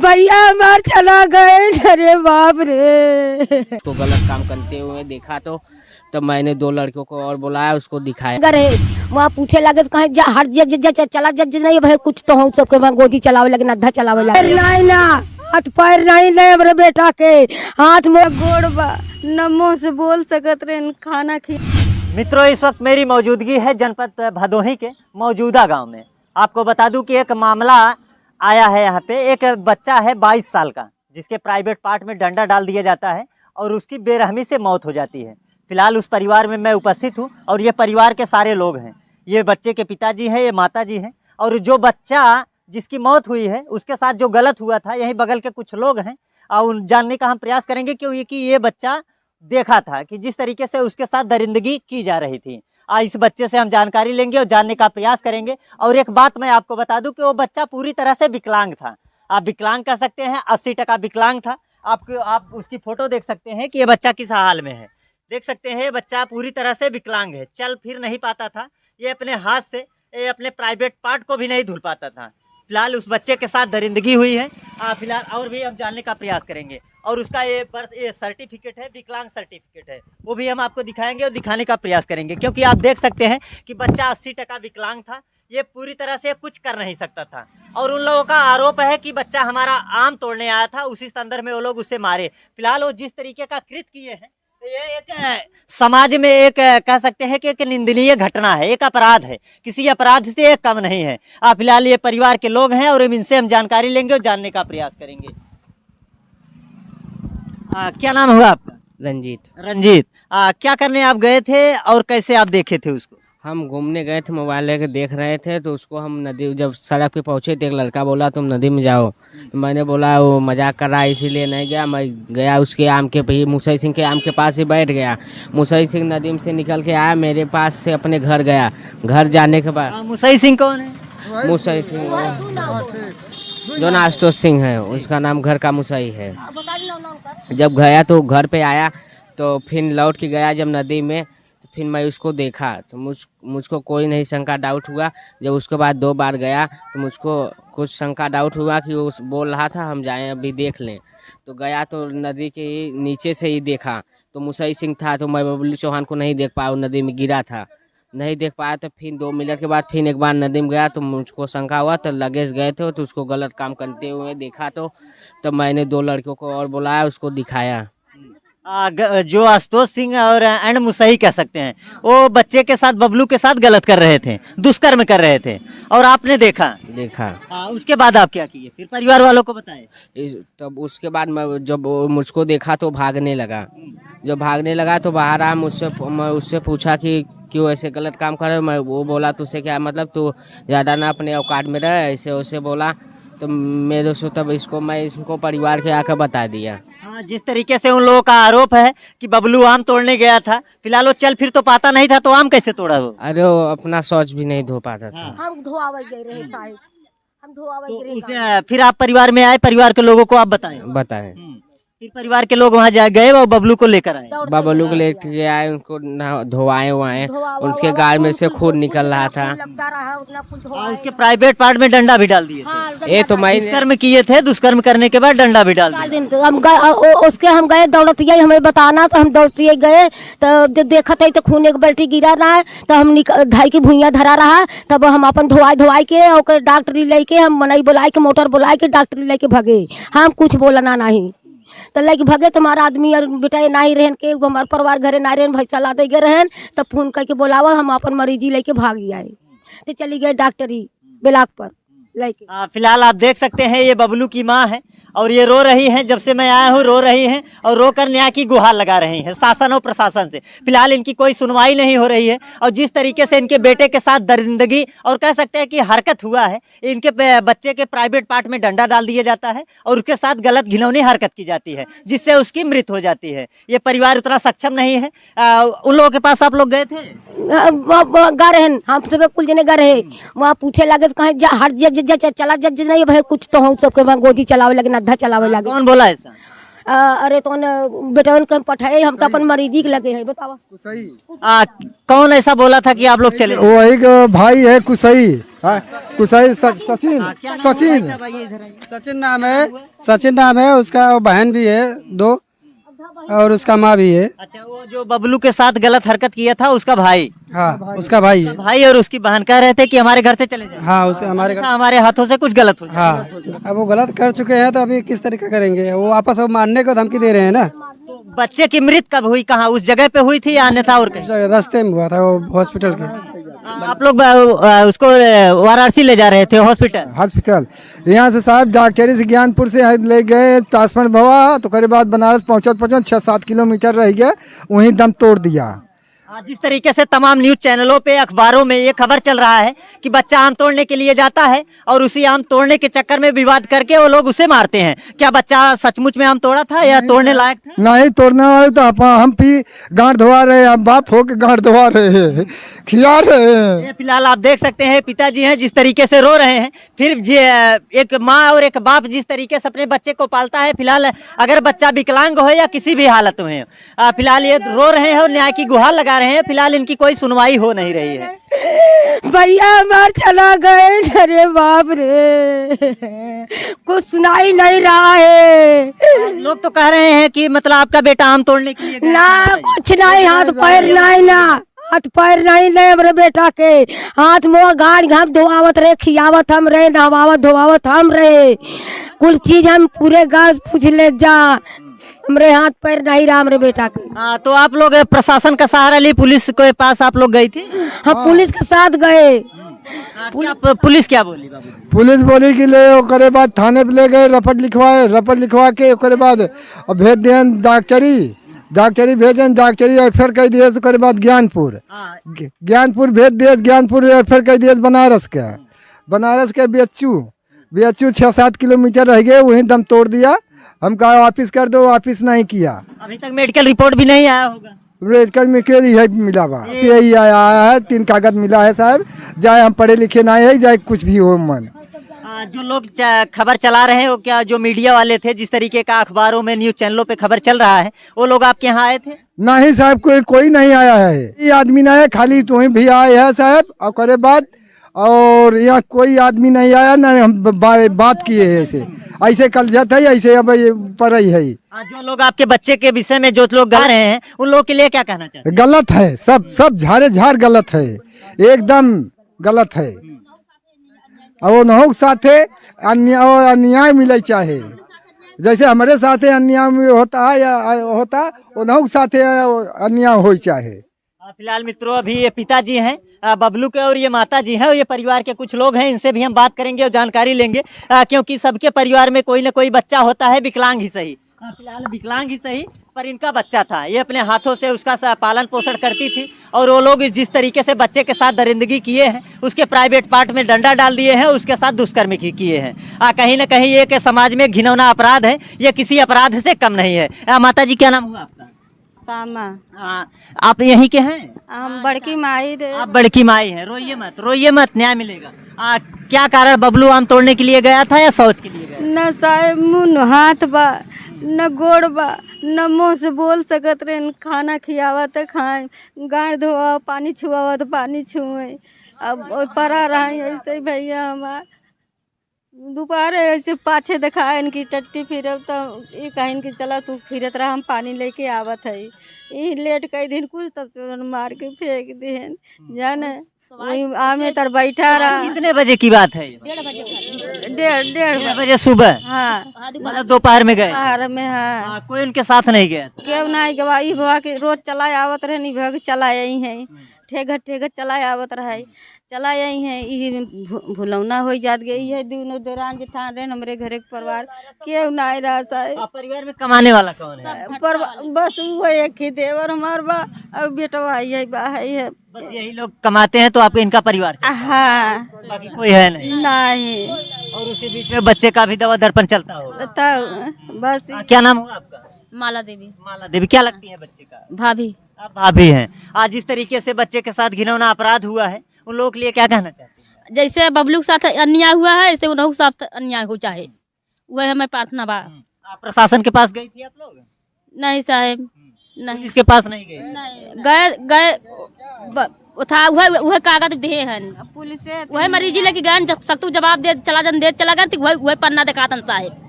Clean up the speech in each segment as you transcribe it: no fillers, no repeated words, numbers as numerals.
भैया हमार चला गए। अरे बाप रे। उसको गलत काम करते हुए देखा तो तब मैंने 2 लड़कियों को और बुलाया, उसको दिखाया। अरे वहाँ पूछे लगे तो कहे हर चला जज नहीं भाई कुछ तो हम सबके वहाँ गोदी चलावे लगे, नद्धा चलावे लगे। नहीं ना हाथ पैर नहीं ले मेरे बेटा के, हाथ में गोड़ नमो से बोल सकत रहे खाना खी। मित्रों, इस वक्त मेरी मौजूदगी है जनपद भदोही के मौजूदा गांव में। आपको बता दूं कि एक मामला आया है यहाँ पे। एक बच्चा है 22 साल का, जिसके प्राइवेट पार्ट में डंडा डाल दिया जाता है और उसकी बेरहमी से मौत हो जाती है। फिलहाल उस परिवार में मैं उपस्थित हूँ और ये परिवार के सारे लोग हैं। ये बच्चे के पिताजी हैं, ये माताजी हैं, और जो बच्चा जिसकी मौत हुई है उसके साथ जो गलत हुआ था, यहीं बगल के कुछ लोग हैं और जानने का हम प्रयास करेंगे कि ये बच्चा देखा था कि जिस तरीके से उसके साथ दरिंदगी की जा रही थी। इस बच्चे से हम जानकारी लेंगे और जानने का प्रयास करेंगे। और एक बात मैं आपको बता दूं कि वो बच्चा पूरी तरह से विकलांग था। आप विकलांग कह सकते हैं, 80% विकलांग था। आप उसकी फोटो देख सकते हैं कि ये बच्चा किस हाल में है। देख सकते हैं बच्चा पूरी तरह से विकलांग है, चल फिर नहीं पाता था। ये अपने हाथ से अपने प्राइवेट पार्ट को भी नहीं धुल पाता था। फिलहाल उस बच्चे के साथ दरिंदगी हुई है। फिलहाल और भी हम जानने का प्रयास करेंगे। और उसका ये सर्टिफिकेट है, विकलांग सर्टिफिकेट है, वो भी हम आपको दिखाएंगे और दिखाने का प्रयास करेंगे। क्योंकि आप देख सकते हैं कि बच्चा 80% विकलांग था, ये पूरी तरह से कुछ कर नहीं सकता था। और उन लोगों का आरोप है कि बच्चा हमारा आम तोड़ने आया था, उसी संदर्भ में वो लोग उसे मारे। फिलहाल वो जिस तरीके का कृत्य किए हैं, ये एक समाज में एक कह सकते हैं कि एक निंदनीय घटना है, एक अपराध है, किसी अपराध से एक कम नहीं है। फिलहाल ये परिवार के लोग हैं और इनसे हम जानकारी लेंगे और जानने का प्रयास करेंगे। क्या नाम हुआ आपका? रंजीत। क्या करने आप गए थे और कैसे आप देखे थे उसको? हम घूमने गए थे, मोबाइल लेके देख रहे थे, तो उसको हम नदी, जब सड़क पे पहुंचे तो एक लड़का बोला तुम नदी में जाओ। तो मैंने बोला वो मजाक कर रहा है इसीलिए नहीं गया। मैं गया उसके आम के मुसई सिंह के आम के पास ही बैठ गया। मुसई सिंह नदी में से निकल के आया, मेरे पास से अपने घर गया। घर जाने के बाद मुसई सिंह कौन है? मुसई सिंह जो आशुतोष सिंह है, उसका नाम घर का मुसई है। जब गया तो घर पे आया तो फिर लौट के गया जब नदी में, तो फिर मैं उसको देखा तो मुझको कोई नहीं शंका डाउट हुआ। जब उसके बाद 2 बार गया तो मुझको कुछ शंका डाउट हुआ कि वो बोल रहा था हम जाएं अभी देख लें। तो गया तो नदी के नीचे से ही देखा तो मुसई सिंह था। तो मैं बबलू चौहान को नहीं देख पाया, वो नदी में गिरा था, नहीं देख पाया। तो फिर 2 मिनट के बाद फिर एक बार नदी में गया तो मुझको शंका हुआ, तो लगेज गए थे तो उसको गलत काम करते हुए देखा तो तब मैंने 2 लड़कियों को और बुलाया, उसको दिखाया। जो आशुतोष सिंह और एंड मुसई कह सकते हैं, वो बच्चे के साथ बबलू के साथ गलत कर रहे थे, दुष्कर्म कर रहे थे और आपने देखा। उसके बाद आप क्या किए? फिर परिवार वालों को बताए? तब उसके बाद मैं जब मुझको देखा तो भागने लगा। जब भागने लगा तो बाहर आया, मैं उससे पूछा कि क्यों ऐसे गलत काम कर रहे हो। मैं वो बोला तुझसे क्या मतलब, तू ज़्यादा ना अपने औकात में रहे, ऐसे वैसे बोला। तो मेरे से तब इसको परिवार के आकर बता दिया। जिस तरीके से उन लोगों का आरोप है कि बबलू आम तोड़ने गया था, फिलहाल वो चल फिर तो पाता नहीं था, तो आम कैसे तोड़ा हो? अरे वो अपना शौच भी नहीं धो पाता था। हम धोआवे गए रहे साहिब, हम धोआवे तो गए रहे। फिर आप परिवार में आए, परिवार के लोगों को आप बताएं। फिर परिवार के लोग वहाँ गए और बबलू को लेकर आए। बबलू को लेकर आए, उनको धोआए उसके गाल में से खून निकल रहा था। उसके प्राइवेट पार्ट में डंडा भी डाल दिए थे। ये तो मैं दुष्कर्म किए थे, दुष्कर्म करने के बाद डंडा भी डाल दिया। हम गए दौड़तिया हमें बताना, तो हम दौड़तिया गए तो जब देखा था तो खून एक बाल्टी गिरा रहा है, तो हम धाई की भुइयाँ धरा रहा। तब हम अपन धोवाई के और डॉक्टरी लेके हम मनई बुलाए के मोटर बुलाए के डॉक्टरी लेके भगे। हम कुछ बोलना नहीं तो लेके भगे। तुम्हारा आदमी और बेटा नहीं रहन के, हमारे परिवार घरे ना रहन, भैसा ला दे गए रहन। तब फोन करके बोलावा, हम अपन मरीजी लेके भाग आए तो चली गए डॉक्टरी ब्लॉक पर लेके। फिलहाल आप देख सकते हैं ये बबलू की माँ है और ये रो रही हैं। जब से मैं आया हूँ रो रही हैं और रोकर न्याय की गुहार लगा रही हैं शासन और प्रशासन से। फिलहाल इनकी कोई सुनवाई नहीं हो रही है और जिस तरीके से इनके बेटे के साथ दरिंदगी और कह सकते हैं कि हरकत हुआ है, इनके बच्चे के प्राइवेट पार्ट में डंडा डाल दिया जाता है और उसके साथ गलत घिनौनी हरकत की जाती है, जिससे उसकी मृत्यु हो जाती है। ये परिवार उतना सक्षम नहीं है। उन लोगों के पास आप लोग गए थे? गा रहे हम सब कुल जने गा रहे, वहाँ पूछे लगे तो कहे हर चला जज नहीं भाई कुछ तो हम सबके वहाँ गोदी चलावे लगे, नद्धा चलावे लगे। कौन बोला ऐसा? अरे तो बेटा कम पठाए, हम तो अपन मरीजी के लगे हैं। बतावा कौन ऐसा बोला था कि आप लोग चले? वही भाई है कुसई, हाँ कुसाई सचिन सचिन सचिन नाम है उसका, बहन भी है 2 और उसका माँ भी है। अच्छा, वो जो बबलू के साथ गलत हरकत किया था उसका भाई? हाँ उसका भाई है। भाई और उसकी बहन कह रहे थे कि हमारे घर से चले जाए। हाँ उसके हमारे घर। हमारे हाथों से कुछ गलत हो जाए। हाँ अब वो गलत कर चुके हैं तो अभी किस तरीके करेंगे, वो आपस में मारने को धमकी दे रहे हैं ना। तो बच्चे की मृत्यु कब हुई, कहाँ, उस जगह पे हुई थी या अन्यथा और कहीं? रास्ते में हुआ था वो हॉस्पिटल के। आप लोग उसको वाराणसी ले जा रहे थे हॉस्पिटल? यहाँ से साहब डॉक्टरी से ज्ञानपुर से ले गए, ट्रांसफर भवा तो करे बाद बनारस पहुँचत 6-7 किलोमीटर रह गया, वहीं दम तोड़ दिया। जिस तरीके से तमाम न्यूज चैनलों पे, अखबारों में ये खबर चल रहा है कि बच्चा आम तोड़ने के लिए जाता है और उसी आम तोड़ने के चक्कर में विवाद करके वो लोग उसे मारते हैं। क्या बच्चा सचमुच में आम तोड़ा था या तोड़ने लायक था? नहीं तोड़ने वाले तो हम भी गांठ धोवा रहे हैं, बाप हो के गांठ धोवा रहे हैं, खिला रहे हैं। फिलहाल आप देख सकते हैं पिताजी हैं जिस तरीके से रो रहे हैं। फिर एक माँ और एक बाप जिस तरीके से अपने बच्चे को पालता है, फिलहाल अगर बच्चा विकलांग हो या किसी भी हालत में हो, फिलहाल ये रो रहे हैं और न्याय की गुहार लगा रहे हैं। फिलहाल इनकी कोई सुनवाई हो नहीं रही है। भैया हमार चला गए, अरे बाप रे, कुछ सुनाई नहीं रहा है। लोग तो कह रहे हैं कि मतलब आपका बेटा आम तोड़ने के लिए गया ना था। कुछ नहीं, हाथ पैर नहीं, ना हाथ पैर नहीं ले हमरे बेटा के। हाथ मुँह गाड़ घाम धोआवत रहे, खियावत हम रहे, नहवावत धोआवत हम रहे, कुल चीज हम पूरे गाँव पूछ ले जा, हमरे हाथ पैर नहीं रहा हमरे बेटा के। तो आप लोग प्रशासन का सहारा लिए पुलिस के पास आप लोग गई थी? हम पुलिस के साथ गए। पुलिस क्या बोली बाबू? पुलिस बोली कि ले ओकरे बाद थाने पे ले गए, रपट लिखवा के ओकरे बाद भेज दिए डॉक्टरी भेजे, डॉक्टरी फिर कह दिए ओकरे बाद ज्ञानपुर भेज दिए, ज्ञानपुर फिर कह दिए बनारस के बेचू 6-7 किलोमीटर रह गए, वहीं दम तोड़ दिया। हम कहा वापिस कर दो, वापिस नहीं किया। अभी तक मेडिकल रिपोर्ट भी नहीं आया होगा? मेडिकल में के लिए मिला हुआ यही आया है, 3 कागज मिला है साहब, जाए हम पढ़े लिखे नहीं है, जाए कुछ भी हो मन। जो लोग खबर चला रहे हैं वो क्या, जो मीडिया वाले थे, जिस तरीके का अखबारों में न्यूज चैनलों पे खबर चल रहा है, वो लोग आपके यहाँ आए थे? नहीं साहब, कोई नहीं आया है, ये आदमी नहीं है, खाली तुम ही भी आए है साहब, और करे बाद और यहाँ कोई आदमी नहीं आया ना, हम बात किए है ऐसे कल जाता है, ऐसे अब पर ही है। जो लोग आपके बच्चे के विषय में जो लोग गा रहे हैं उन लोगों के लिए क्या कहना चाहते हैं? गलत है, सब झाड़ गलत है, एकदम गलत है। और नहुक साथे अन्याय मिले चाहे, जैसे हमारे साथे अन्याय होता है या होता, नहुक साथे अन्याय हो चाहे। फिलहाल मित्रों अभी ये पिताजी हैं बबलू के और ये माता जी हैं और ये परिवार के कुछ लोग हैं, इनसे भी हम बात करेंगे और जानकारी लेंगे, क्योंकि सबके परिवार में कोई ना कोई बच्चा होता है, विकलांग ही सही, फिलहाल विकलांग ही सही, पर इनका बच्चा था, ये अपने हाथों से उसका पालन पोषण करती थी। और वो लोग जिस तरीके से बच्चे के साथ दरिंदगी किए हैं, उसके प्राइवेट पार्ट में डंडा डाल दिए हैं, उसके साथ दुष्कर्म किए हैं। कहीं ना कहीं ये कि समाज में घिनौना अपराध है, ये किसी अपराध से कम नहीं है। माता जी क्या नाम हुआ आपका? सामा। आप यहीं के हैं? हम बड़की माई रे। आप बड़की माई हैं, रोइए मत, न्याय मिलेगा। क्या कारण बबलू आम तोड़ने के लिए गया था या शौच के लिए गया? न साहेब मुँह हाथ बा, न गोड़ बा, न मुँह से बोल सकत रहे, न खाना खियावा तो खाए, गाड़ धोआ, पानी छुआवा तो पानी छुए। अब परा रहा ऐसे भैया हमार दोपहर ऐसे पाछे दिखाए इनकी टट्टी फिरब तो ये कहीं कि चला तू फिरत रहा, हम पानी लेके आवत है, ये लेट कई दिन कुछ तब तो मार के फेंक दिहन जाने, वही आमे तर बैठा रहा। कितने बजे की बात है? 1:30 बजे सुबह। हाँ मतलब दोपहर में गए? दोपहर में। हाँ कोई उनके साथ नहीं गया? क्यों नहीं गवाही भवा के रोज चला आवत रहे, नहीं चला यही है, ठेगा चला आवत रहे, चला यही है, ये भुलौना हो जात गई है। दोनों दौरान जेठान रहे हमरे घरे के परिवार क्यों नहीं रहता है। परिवार में कमाने वाला कौन है? बस वो एक ही देवर हमार बा और बेटवा है बा है, बस यही लोग कमाते हैं। तो आपको इनका परिवार? हाँ बाकी कोई है नहीं? नहीं। और उसी बीच में बच्चे का भी दवा दर्पण चलता होगा? तब बस। क्या नाम हुआ आपका? माला देवी। माला देवी। क्या लगती है बच्चे का? भाभी। आप भाभी हैं। आज जिस तरीके से बच्चे के साथ घिनौना अपराध हुआ है, उन लोगों के लिए क्या कहना चाहते हैं? जैसे बबलू के साथ अन्याय हुआ है ऐसे उनके साथ अन्याय हो चाहे, वह हमें प्रार्थना बा। आप प्रशासन के पास गई थी आप लोग? नहीं साहेब नहीं, इसके पास नहीं गए? गए वो था वह कागज दे हैं पुलिस से वह मरीजी लेके गए सख्तू जवाब दे चला गए तो वह पन्ना दिखातन साहब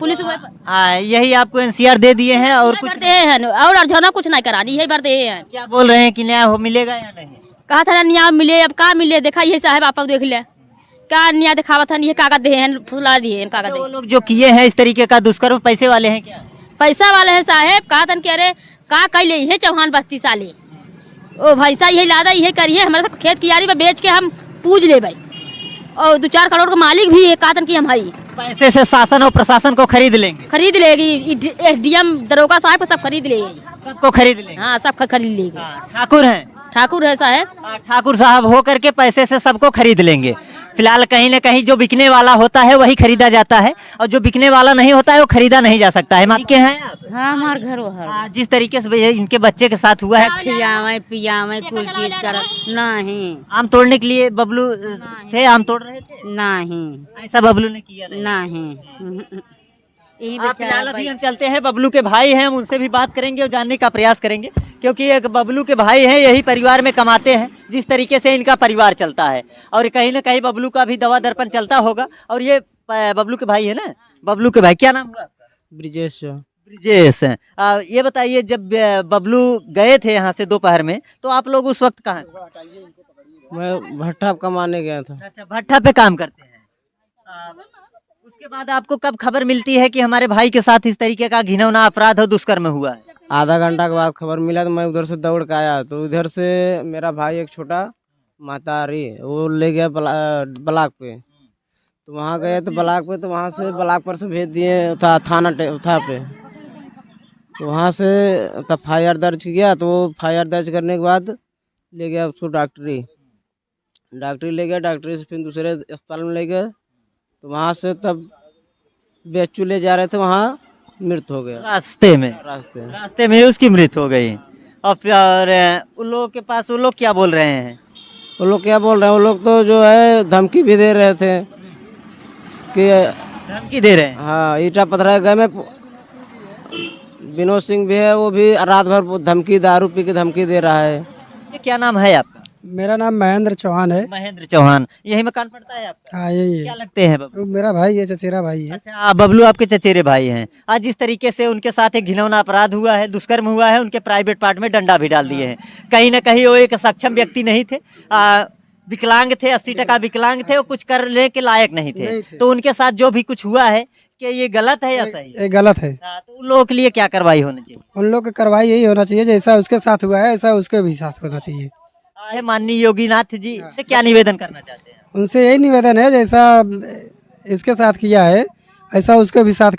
पुलिस यही आपको एनसीआर दे दिए हैं और कुछ दे हैं और अर्झना कुछ नहीं करानी यही बार दे हैं। क्या बोल रहे हैं कि न्याय हो मिलेगा या नहीं? कहा था ना न्याय मिले अब का मिले देखा ये साहब आप देख ले क्या न्याय दिखावा था ये कागज दे हैं फुसला दिए हैं कागज वो लोग जो किए हैं इस तरीके का दुष्कर्म पैसे वाले हैं क्या? पैसा वाले हैं साहेब कहा था कि अरे का कैले ये चौहान 32 साले ओ भैसा यही लादा यही करिए हमारे साथ खेत कियारी में बेच के हम पूज ले भाई और 2-4 करोड़ का मालिक भी है कहा कि हम भाई पैसे से शासन और प्रशासन को खरीद लेंगे। खरीद लेगी एसडीएम दरोगा साहब को सब खरीद लेगी सबको खरीद लेंगे। हाँ सब खरीद लेगी। ठाकुर हैं ठाकुर है साहब ठाकुर साहब हो करके पैसे से सबको खरीद लेंगे। फिलहाल कहीं न कहीं जो बिकने वाला होता है वही खरीदा जाता है और जो बिकने वाला नहीं होता है वो खरीदा नहीं जा सकता है। के हैं आप? हाँ हमारे घर वो जिस तरीके से इनके बच्चे के साथ हुआ है खियावे पियावे कुल चीज कर नहीं आम तोड़ने के लिए बबलू थे आम तोड़ रहे थे नहीं ऐसा बबलू ने किया नहीं। नहीं यही फिलहाल अभी हम चलते हैं बबलू के भाई हैं हम उनसे भी बात करेंगे और जानने का प्रयास करेंगे क्योंकि एक बबलू के भाई हैं यही परिवार में कमाते हैं जिस तरीके से इनका परिवार चलता है और कहीं ना कहीं बबलू का भी दवा दर्पण चलता होगा। और ये बबलू के भाई है ना बबलू के भाई क्या नाम हुआ आपका? ब्रिजेश ब्रिजेश ये बताइए जब बबलू गए थे यहाँ से दोपहर में तो आप लोग उस वक्त कहाँ थे? मैं भट्टा कमाने गया था। अच्छा भट्टा पे काम करते हैं। उसके बाद आपको कब खबर मिलती है कि हमारे भाई के साथ इस तरीके का घिनौना अपराध और दुष्कर्म हुआ है? आधा घंटा के बाद खबर मिला तो मैं उधर से दौड़ के आया तो उधर से मेरा भाई एक छोटा मातारी वो ले गया ब्लॉक पे तो वहाँ गए तो ब्लॉक पे तो वहाँ से ब्लॉक पर से भेज दिए थाना पे तो वहाँ से तब FIR दर्ज किया तो वो FIR दर्ज करने के बाद ले गया उसको डॉक्टरी ले गया डॉक्टरी से फिर दूसरे अस्पताल में ले गए तो वहाँ से तब बेचू ले जा रहे थे वहाँ मृत्यु हो गया रास्ते में उसकी मृत्यु हो गई। और फिर उन लोगों के पास वो लोग क्या बोल रहे हैं? वो लोग क्या बोल रहे हैं वो लोग तो जो है धमकी भी दे रहे थे कि धमकी दे रहे हैं। हाँ ईटा पथरा गए में विनोद सिंह भी है वो भी रात भर धमकी दारू पी के धमकी दे रहा है। ये क्या नाम है आपका? मेरा नाम महेंद्र चौहान है। महेंद्र चौहान यही मकान पड़ता है आपका? हाँ यही क्या लगते हैं बबलू? मेरा भाई है चचेरा भाई है। अच्छा बबलू आपके चचेरे भाई हैं। आज जिस तरीके से उनके साथ एक घिनौना अपराध हुआ है दुष्कर्म हुआ है उनके प्राइवेट पार्ट में डंडा भी डाल दिए हैं। कहीं ना कहीं वो एक सक्षम व्यक्ति नहीं थे विकलांग थे 80% विकलांग थे वो कुछ करने के लायक नहीं थे। तो उनके साथ जो भी कुछ हुआ है कि ये गलत है या सही? ये गलत है। तो उन लोगों के लिए क्या कार्रवाई होनी चाहिए? उन लोग की कार्रवाई यही होना चाहिए जैसा उसके साथ हुआ है ऐसा उसके भी साथ होना चाहिए। माननीय योगीनाथ जी क्या निवेदन करना चाहते हैं? उनसे यही निवेदन है जैसा इसके साथ किया है ऐसा उसके भी साथ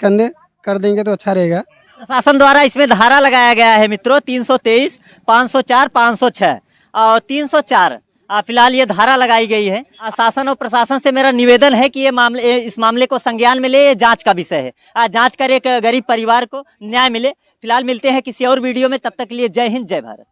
कर देंगे तो अच्छा रहेगा। प्रशासन द्वारा इसमें धारा लगाया गया है मित्रों 323, 504, 506 और 304 फिलहाल ये धारा लगाई गई है। शासन और प्रशासन से मेरा निवेदन है कि इस मामले को संज्ञान में ले। ये जांच का विषय है जांच कर एक गरीब परिवार को न्याय मिले। फिलहाल मिलते हैं किसी और वीडियो में तब तक के लिए जय हिंद जय भारत।